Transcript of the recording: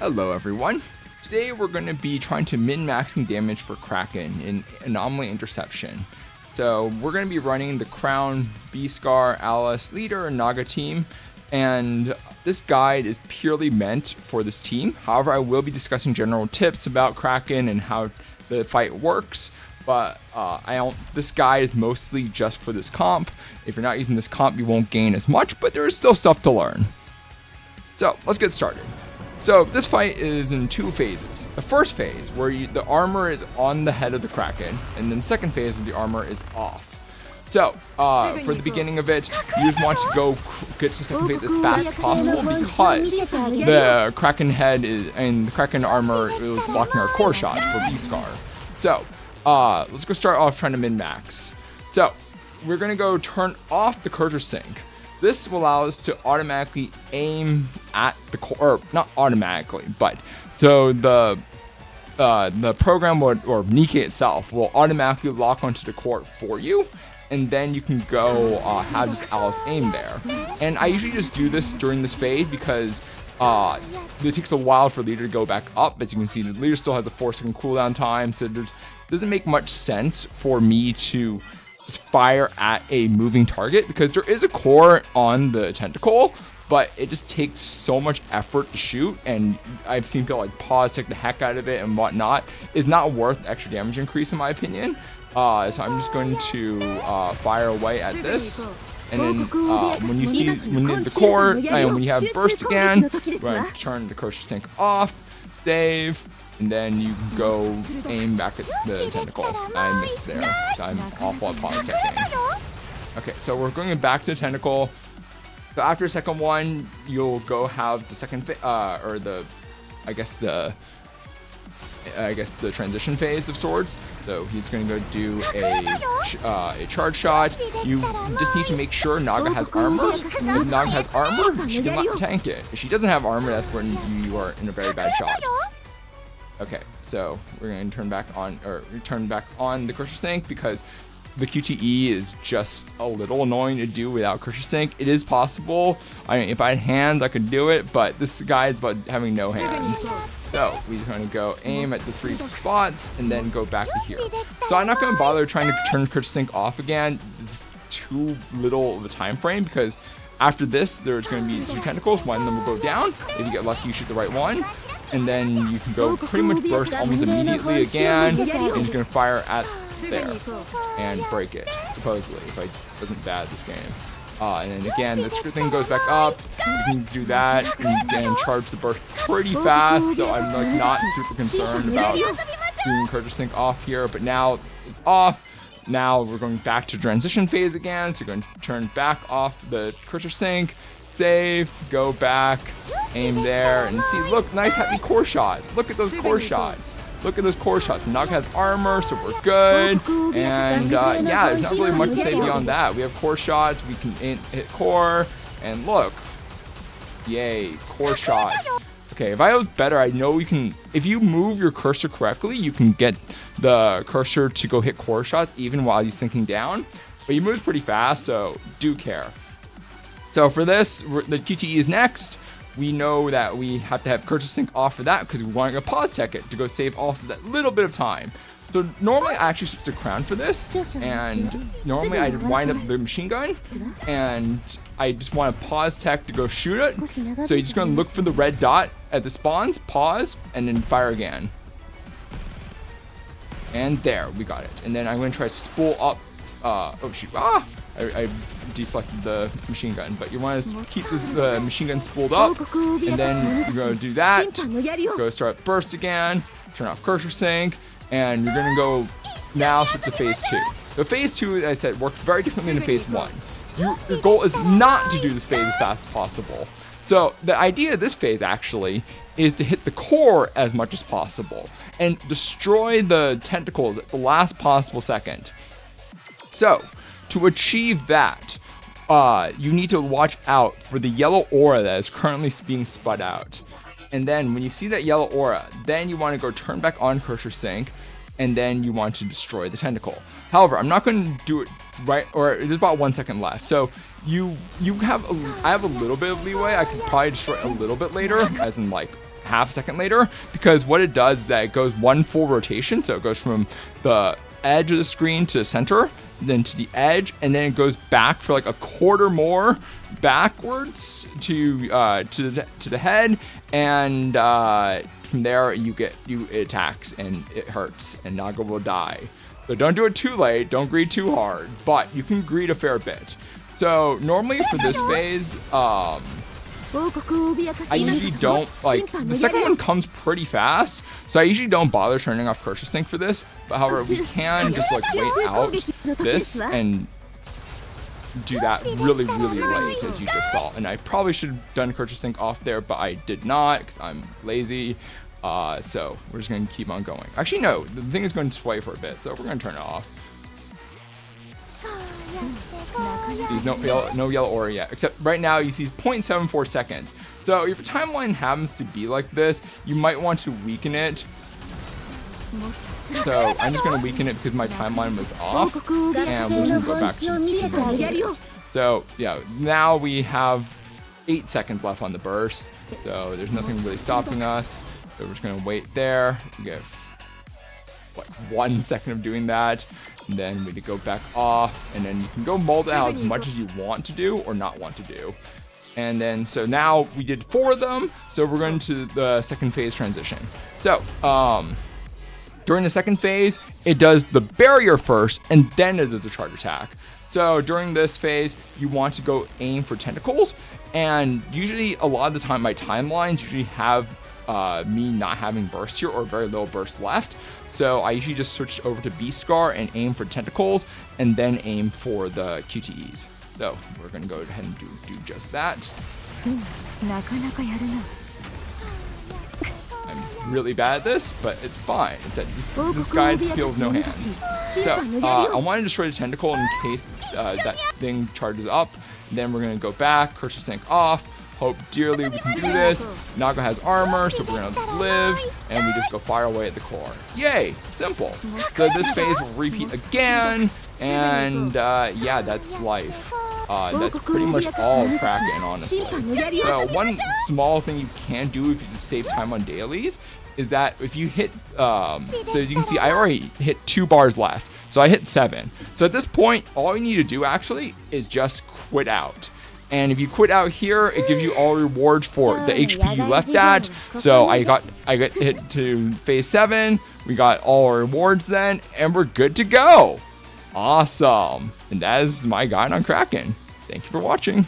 Hello everyone. Today we're going to be trying to min-maxing damage for Kraken in Anomaly Interception. So we're going to be running the Crown, B-Scar, Alice, Leader, and Naga team, and this guide is purely meant for this team. However, I will be discussing general tips about Kraken and how the fight works, but this guide is mostly just for this comp. If you're not using this comp, you won't gain as much, but there is still stuff to learn. So let's get started. So this fight is in two phases. The first phase, where the armor is on the head of the Kraken, and then the second phase where the armor is off. So for the beginning of it, you just want to go get to the second phase as fast as possible because the Kraken head and the Kraken armor is blocking our core shots for B-Scar. So let's go start off trying to min-max. So we're gonna go turn off the cursor sync. This will allow us to automatically aim at the core, or not automatically, but so the program or Nikke itself will automatically lock onto the core for you, and then you can go have this Alice aim there. And I usually just do this during this phase because it takes a while for Leader to go back up. As you can see, the Leader still has a 4-second cooldown time, so it doesn't make much sense for me to just fire at a moving target because there is a core on the tentacle, but it just takes so much effort to shoot, and I've seen people like pause, take the heck out of it and whatnot. It's not worth extra damage increase in my opinion. So I'm just going to fire away at this, and then when you hit the core and when you have burst again, we're going to turn the cursor sync off, save, and then you go aim back at the tentacle. I missed there, so I'm awful at pause teching. Okay, so we're going back to the tentacle. So after the second one, you'll go have the second or I guess the transition phase of swords. So he's going to go do a charge shot. You just need to make sure Naga has armor. If Naga has armor, she cannot tank it. If she doesn't have armor, that's when you are in a very bad shot. Okay, so we're going to turn back on the cursor sync because the QTE is just a little annoying to do without cursor sync. It is possible. I mean, if I had hands, I could do it, but this guide is about having no hands. So we're going to go aim at the 3 spots and then go back to here. So I'm not going to bother trying to turn cursor sync off again. It's too little of a time frame because after this, there's going to be 2 tentacles. One of them will go down. If you get lucky, you shoot the right one. And then you can go pretty much burst almost immediately again. And you're going to fire at there and break it, supposedly, if I wasn't bad this game. And then again, the thing goes back up. You can do that and charge the burst pretty fast. So I'm like not super concerned about doing cursor sync off here. But now it's off. Now we're going back to transition phase again. So you're going to turn back off the cursor sync, save, go back, aim there, and see, look, nice happy core shots. Look at those core shots. Look at those core shots. Naga has armor, so we're good. And yeah, there's not really much to say beyond that. We have core shots, we can hit core, and look. Yay, core shots. Okay, if I was better, I know we can, if you move your cursor correctly, you can get the cursor to go hit core shots even while he's sinking down. But he moves pretty fast, so do care. So for this, the QTE is next. We know that we have to have cursor sync off for that because we want to go pause tech it to go save also that little bit of time. So normally I actually switch to Crown for this, and normally I wind up the machine gun, and I just want to pause tech to go shoot it. So you're just going to look for the red dot at the spawns, pause, and then fire again. And there, we got it. And then I'm going to try to spool up. Oh shoot! I deselected the machine gun, but you want to keep the machine gun spooled up, and then you're going to do that. Go start burst again, turn off cursor sync, and you're going to go now switch to phase 2. The phase 2, as I said, worked very differently than phase 1. Your goal is not to do this phase as fast as possible. So the idea of this phase actually is to hit the core as much as possible and destroy the tentacles at the last possible second. So to achieve that, you need to watch out for the yellow aura that is currently being spud out. And then when you see that yellow aura, then you want to go turn back on cursor sync, and then you want to destroy the tentacle. However, I'm not going to do it right, or there's about 1 second left. So I have a little bit of leeway. I could probably destroy a little bit later, as in like half a second later, because what it does is that it goes one full rotation. So it goes from the edge of the screen to the center, then to the edge, and then it goes back for like a quarter more backwards to the head, and from there it attacks and it hurts, and Naga will die. So don't do it too late, don't greed too hard, but you can greed a fair bit. So normally for this phase, I usually don't, like, the second one comes pretty fast, so I usually don't bother turning off Cursor Sync for this, but however, we can just like wait out this and do that really late, as you just saw. And I probably should have done Cursor Sync off there, but I did not because I'm lazy. So we're just going to keep on going. Actually, no, the thing is going to sway for a bit, so we're going to turn it off. There's no yellow aura yet, except right now you see 0.74 seconds. So if your timeline happens to be like this, you might want to weaken it. So I'm just going to weaken it because my timeline was off, and we're just going to go back to normal days. So yeah, now we have 8 seconds left on the burst, so there's nothing really stopping us. So we're just going to wait there. We get what, 1 second of doing that, and then we go back off, and then you can go mold it out as much as you want to do or not want to do. And then so now we did 4 of them, so we're going to the second phase transition. So during the second phase, it does the barrier first, and then it does the charge attack. So during this phase, you want to go aim for tentacles, and usually a lot of the time my timelines usually have me not having burst here or very little burst left. So I usually just switch over to Beast Scar and aim for tentacles, and then aim for the QTEs. So we're going to go ahead and do just that. I'm really bad at this, but it's fine. It's at this guy feels no hands. So I want to destroy the tentacle in case that thing charges up. Then we're going to go back, Cursor Sync off. Hope dearly we can do this. Naga has armor, so we're gonna live, and we just go fire away at the core. Yay! Simple. So this phase will repeat again, and yeah, that's life. That's pretty much all of Kraken, honestly. So one small thing you can do if you just save time on dailies is that if you hit, so as you can see, I already hit 2 bars left. So I hit 7. So at this point, all you need to do actually is just quit out. And if you quit out here, it gives you all rewards for the HP you left at. So I got hit to phase 7. We got all our rewards then, and we're good to go. Awesome. And that is my guide on Kraken. Thank you for watching.